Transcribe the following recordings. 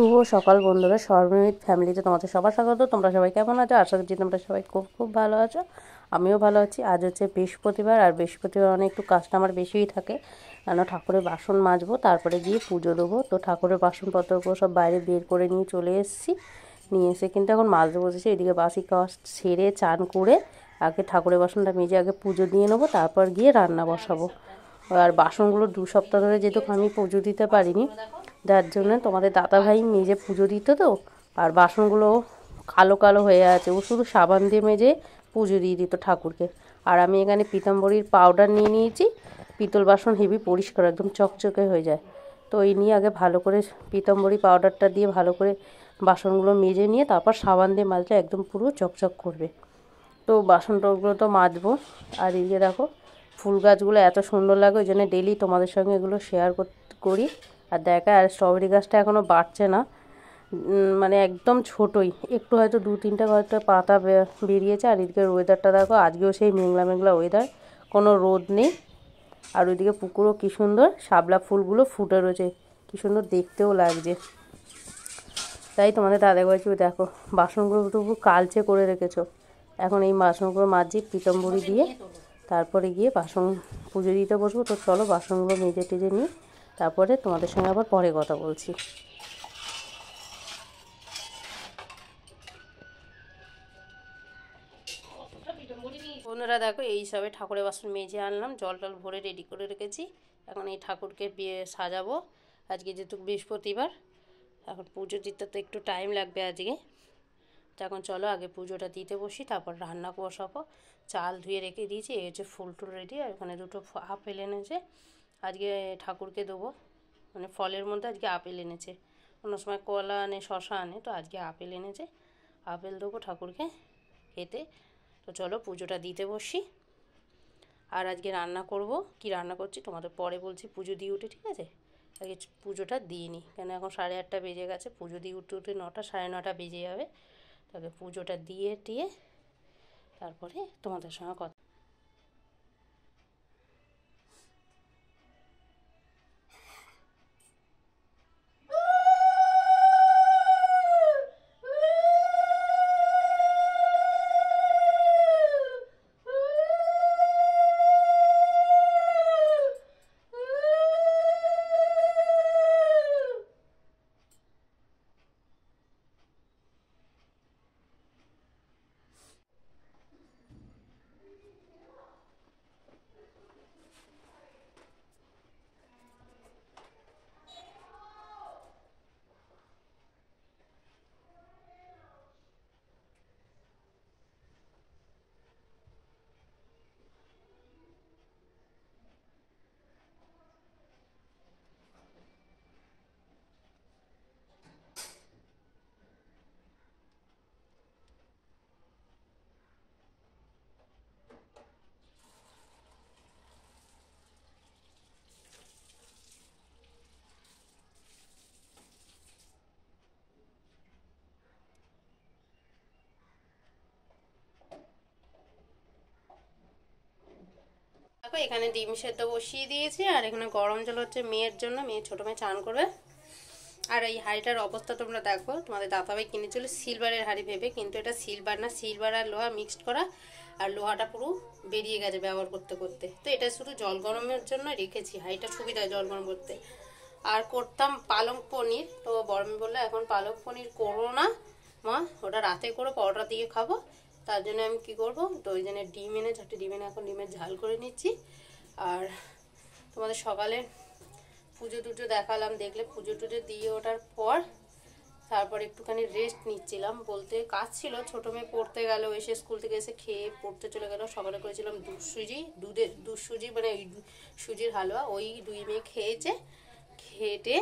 শুভ সকাল বন্ধুরা, স্বর্ণমিত ফ্যামিলিতে তোমাদের সবার স্বাগত। তোমরা সবাই কেমন আছো? আশা করছি তোমরা সবাই খুব খুব ভালো আছো। আমিও ভালো আছি। আজ হচ্ছে বৃহস্পতিবার, আর বৃহস্পতিবার অনেক একটু কাস্টমার বেশিই থাকে, কেন ঠাকুরের বাসন মাজবো, তারপরে গিয়ে পুজো দেবো। তো ঠাকুরের বাসনপত্রগুলো সব বাইরে বের করে নিয়ে চলে এসেছি। নিয়ে এসে কিন্তু এখন মাজতে বসেছি। এদিকে বাসি খাওয়া সেরে চান করে আগে ঠাকুরের বাসনটা মেজে আগে পুজো দিয়ে নেবো, তারপর গিয়ে রান্না বসাবো। আর বাসনগুলো 2 সপ্তাহ ধরে যেহেতু আমি পুজো দিতে পারিনি, যার জন্য তোমাদের দাদাভাই মেজে পুজো দিত। তো আর বাসনগুলো কালো কালো হয়ে আছে, ও শুধু সাবান দিয়ে মেজে পুজো দিয়ে দিত ঠাকুরকে। আর আমি এখানে পীতাম্বরীর পাউডার নিয়ে নিয়েছি, পিতল বাসন হেভি পরিষ্কার একদম চকচকে হয়ে যায়। তো এই নিয়ে আগে ভালো করে পীতাম্বরী পাউডারটা দিয়ে ভালো করে বাসনগুলো মেজে নিয়ে তারপর সাবান দিয়ে মাজলে একদম পুরো চকচক করবে। তো বাসনটাগুলো তো মাজবো। আর এই যে দেখো ফুল গাছগুলো এত সুন্দর লাগে, ওই জন্য ডেলি তোমাদের সঙ্গে এগুলো শেয়ার করি আর দেখা। আর স্ট্রবেরি গাছটা এখনও বাড়ছে না, মানে একদম ছোটোই, একটু হয়তো 2-3টা হয়তো পাতা বেরিয়েছে। আর এদিকে ওয়েদারটা দেখো, আজকেও সেই মেঘলা মেঘলা ওয়েদার, কোনো রোদ নেই। আর ওইদিকে পুকুরও কী সুন্দর শাপলা ফুলগুলো ফুটে রয়েছে, কী সুন্দর দেখতেও লাগছে। তাই তোমাদের দাদা বলছি, দেখো বাসনগুলো তবু কালচে করে রেখেছো। এখন এই বাসনগুলো মাজছি পীতাম্বরী দিয়ে, তারপরে গিয়ে বাসন পুজো দিতে বসবো। তো চলো বাসনগুলো মেজে টেজে নিই, তারপরে তোমাদের সঙ্গে আবার পরে কথা বলছি। বন্ধুরা দেখো, এই সবে ঠাকুরের বাসন মেজে আনলাম, জল টল ভরে রেডি করে রেখেছি। এখন এই ঠাকুরকে সাজাবো। আজকে যেহেতু বৃহস্পতিবার, এখন পুজো দিতে তো একটু টাইম লাগবে আজকে। তো এখন চলো আগে পুজোটা দিতে বসি, তারপর রান্না বসাবো। চাল ধুয়ে রেখে দিয়েছি, এই হচ্ছে ফুল টুল রেডি। আর এখানে 2টো আপেল এনেছে, আজকে ঠাকুরকে দেবো। মানে ফলের মধ্যে আজকে আপেল এনেছে, অন্য সময় কলা আনে, শশা আনে, তো আজকে আপেল এনেছে। আপেল দেবো ঠাকুরকে খেতে। তো চলো পুজোটা দিতে বসি। আর আজকে রান্না করব, কি রান্না করছি তোমাদের পরে বলছি পুজো দিয়ে উঠে, ঠিক আছে? আগে পুজোটা দিয়ে নিই, কেন এখন 8:30 বেজে গেছে। পুজো দিয়ে উঠতে উঠতে 9টা 9:30 বেজে যাবে। তবে পুজোটা দিয়ে তারপরে তোমাদের সঙ্গে কথা। দেখো এখানে ডিম সেদ্ধ বসিয়ে দিয়েছি, আর এখানে গরম জল হচ্ছে মেয়ের জন্য, মেয়ে ছোটো মেয়ে চান করবে। আর এই হাঁড়িটার অবস্থা তোমরা দেখো, তোমাদের দাদাভাই কিনেছিল সিলভারের হাঁড়ি ভেবে, কিন্তু এটা সিলভার না, সিলভার আর লোহা মিক্সড করা। আর লোহাটা পুরো বেরিয়ে গেছে ব্যবহার করতে করতে। তো এটা শুধু জল গরমের জন্য রেখেছি, হাঁড়িটা সুবিধা জল গরম করতে। আর করতাম পালং পনির, তো বড়মি বললো এখন পালং পনির করো না মা, ওটা রাতে করে পরোটা দিয়ে খাবো। তার জন্য আমি কি করব, তো ওই জন্য ডিম এনে 4টে ডিম এনে এখন ডিমের ঝাল করে নিচ্ছি। আর তোমাদের সকালে পুজো টুজো দেখালাম, দেখলে পুজো টুজো দিয়ে ওঠার পর তারপর একটুখানি রেস্ট নিচ্ছিলাম। বলতে কাজ ছিল, ছোটো মেয়ে পড়তে গেল, এসে স্কুল থেকে এসে খেয়ে পড়তে চলে গেল। সকালে করেছিলাম দুধ সুজি, মানে ওই সুজির হালুয়া, ওই 2 মেয়ে খেয়েছে, খেটে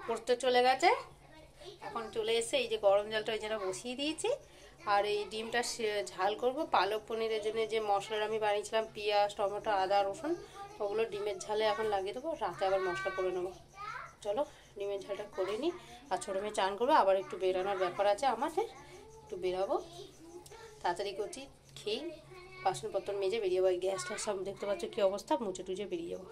পড়তে চলে গেছে। এখন চলে এসে এই যে গরম জলটা ওই জন্য বসিয়ে দিয়েছি। আর এই ডিমটা ঝাল করব পালক পনিরের জন্য। যে মশলাটা আমি বানিয়েছিলাম পেঁয়াজ টমেটো আদা রসুন, ওগুলো ডিমের ঝালে এখন লাগিয়ে দেবো, রাতে আবার মশলা করে নেবো। চলো ডিমের ঝালটা করে নিই। আর ছোটো মেয়ে চান করবো, আবার একটু বেরানোর ব্যাপার আছে আমাদের, একটু বেরাবো। তাড়াতাড়ি করছি, খেয়ে বাসনপত্র মেজে বেরিয়ে যাবো। গ্যাসটা সব দেখতে পাচ্ছ কী অবস্থা, মুছে টুচে বেরিয়ে যাবো।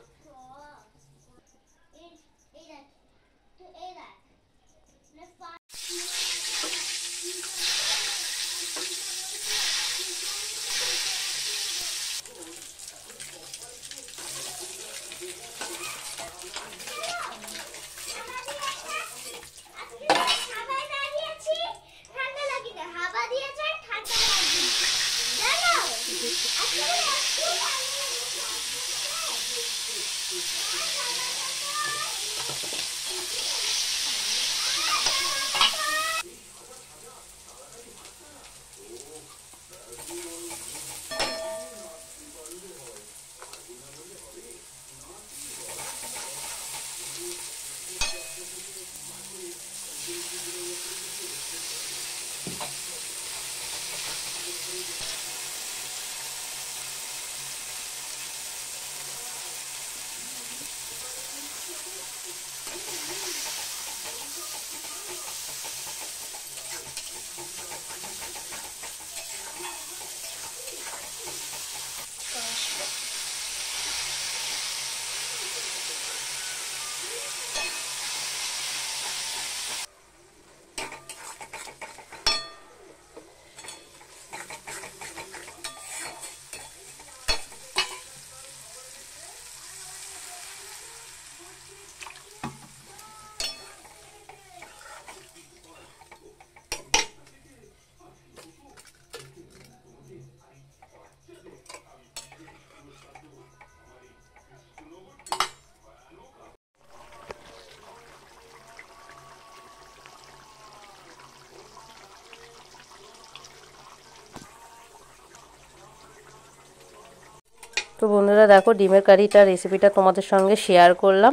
তো বন্ধুরা দেখো ডিমের কারিটা রেসিপিটা তোমাদের সঙ্গে শেয়ার করলাম,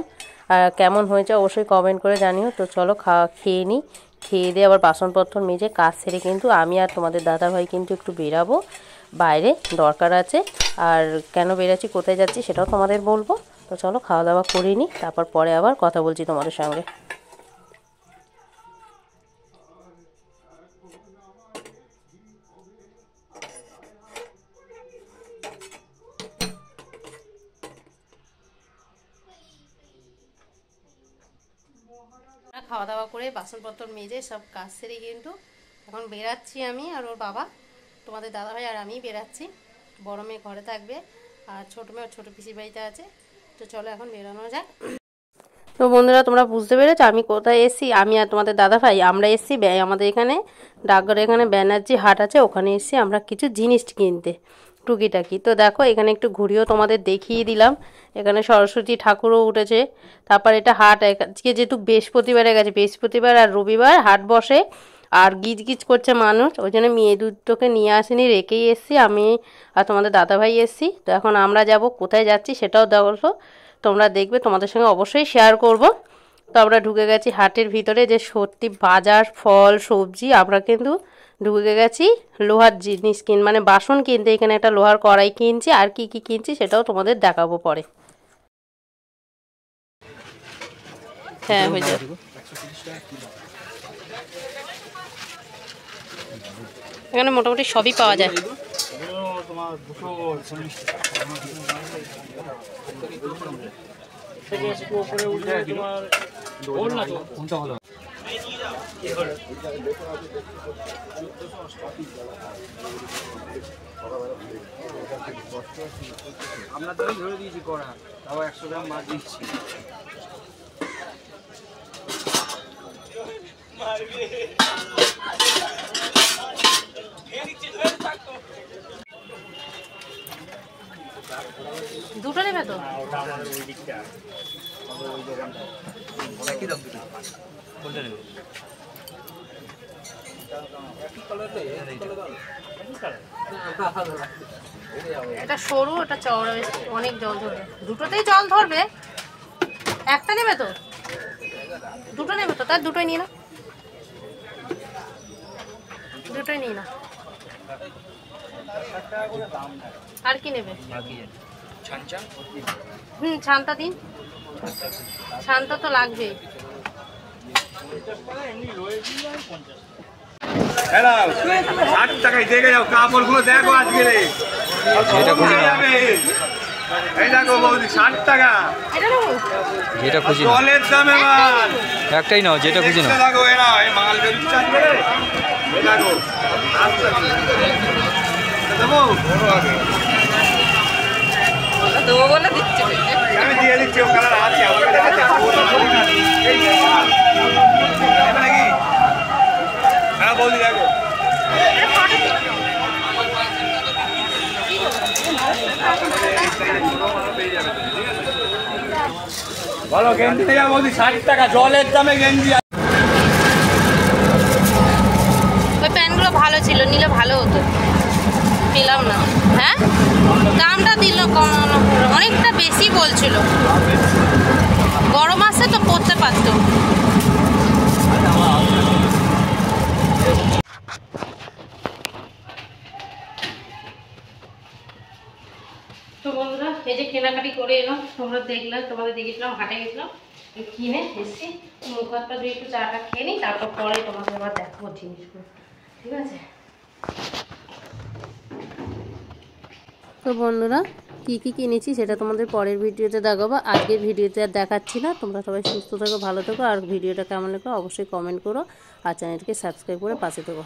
আর কেমন হয়েছে অবশ্যই কমেন্ট করে জানিও। তো চলো খেয়ে নিই, খেয়ে দিয়ে আবার বাসনপত্র মেজে কাজ সেরে কিন্তু আমি আর তোমাদের দাদাভাই কিন্তু একটু বেরাবো বাইরে, দরকার আছে। আর কেন বেরাচ্ছি, কোথায় যাচ্ছি সেটাও তোমাদের বলবো। তো চলো খাওয়া দাওয়া করে নিই, তারপর পরে আবার কথা বলছি তোমাদের সঙ্গে। খাওয়া দাওয়া করে বাসনপত্র মেজে সব কাজ সেরে কিন্তু এখন বেরাচ্ছি আমি আর ওর বাবা, তোমাদের দাদাভাই আর আমি বেরাচ্ছি। বড় মেয়ে ঘরে থাকবে আর ছোটো মেয়ে ছোটো পিসির বাড়িতে আছে। তো চলো এখন বেরোনো যাক। তো বন্ধুরা তোমরা বুঝতে পেরেছো আমি কোথায় এসেছি, আমি আর তোমাদের দাদাভাই আমরা এসেছি আমাদের এখানে ডাকঘরে এখানে ব্যানার্জি হাট আছে, ওখানে এসেছি আমরা কিছু জিনিস কিনতে টুকিটাকি। তো দেখো এখানে একটু ঘুরিয়েও তোমাদের দেখিয়ে দিলাম, এখানে সরস্বতী ঠাকুরও উঠেছে। তারপর এটা হাট আজকে যেহেতু বৃহস্পতিবারে গেছে, বৃহস্পতিবার আর রবিবার হাট বসে, আর গিজ গিজ করছে মানুষ, ওই জন্য মেয়ে দুটোকে নিয়ে আসেনি, রেখেই এসছি আমি আর তোমাদের দাদাভাই এসছি। তো এখন আমরা যাব, কোথায় যাচ্ছি সেটাও দেখো, তোমরা দেখবে, তোমাদের সঙ্গে অবশ্যই শেয়ার করব। তো আমরা ঢুকে গেছি হাটের ভিতরে, যে সত্যি বাজার ফল সবজি, আমরা কিন্তু ঢুকে গেছি লোহার জিনিস মানে বাসন কিনতে। এখানে একটা লোহার কড়াই কিনছি, আর কি কি কিনছি সেটাও তোমাদের দেখাবো পরে। হ্যাঁ হয়ে যাবে। এখানে মোটামুটি সবই পাওয়া যায়। আমরা তো ধরে দিয়েছি কড়া, তাও 100 গ্রাম মাছ দিচ্ছি। দুটো নেবে তো? এটা সরু, এটা চওড়া, অনেক জল ধরবে। দুটোতেই জল ধরবে। একটা নেবে তো? দুটো নেবে তো? তার দুটোই নিয়ে না, দুটোই নিয়ে না। আর কি নেবে? ছানটা দিন, ছানটা তো লাগবে। দেখো আজকে যেটা খুশি জলের দামে মাল একটাই নাও, যেটা খুশি নাও। দেখো এরা মাল দেবো বলে দিচ্ছি, আমি দিয়ে দিচ্ছি। ও কালার আছে নাকি? হ্যাঁ বৌদি দেখো বলো গেঞ্জি নেই বৌদি, 60 টাকা জলের দামে গেঞ্জি। ওই প্যান্টগুলো ভালো ছিল, নিলে ভালো হতো, পেলাম না। হ্যাঁ দামটা দিল কমানো, অনেকটা বেশি বলছিল। গরম আসছে তো পরতে পারতো। তো বন্ধুরা এই যে কেনাকাটি করে এলাম, তোমরা দেখলাম, তোমাদের দেখেছিলাম হাটে গেছিলাম, কিনে এসেছি। মুখ হাতটা দিয়ে একটু চাটা খেয়ে নিই, তারপর পরে তোমাদের আবার দেখবো জিনিসগুলো, ঠিক আছে? তো বন্ধুরা কি কি কিনেছি সেটা তোমাদের পরের ভিডিওতে দেখাবো, আজকের ভিডিওতে আর দেখাচ্ছি না। তোমরা সবাই সুস্থ থাকো, ভালো থাকো, আর ভিডিওটা কেমন লাগলো অবশ্যই কমেন্ট করো, আর চ্যানেলটিকে সাবস্ক্রাইব করে পাশে থাকো।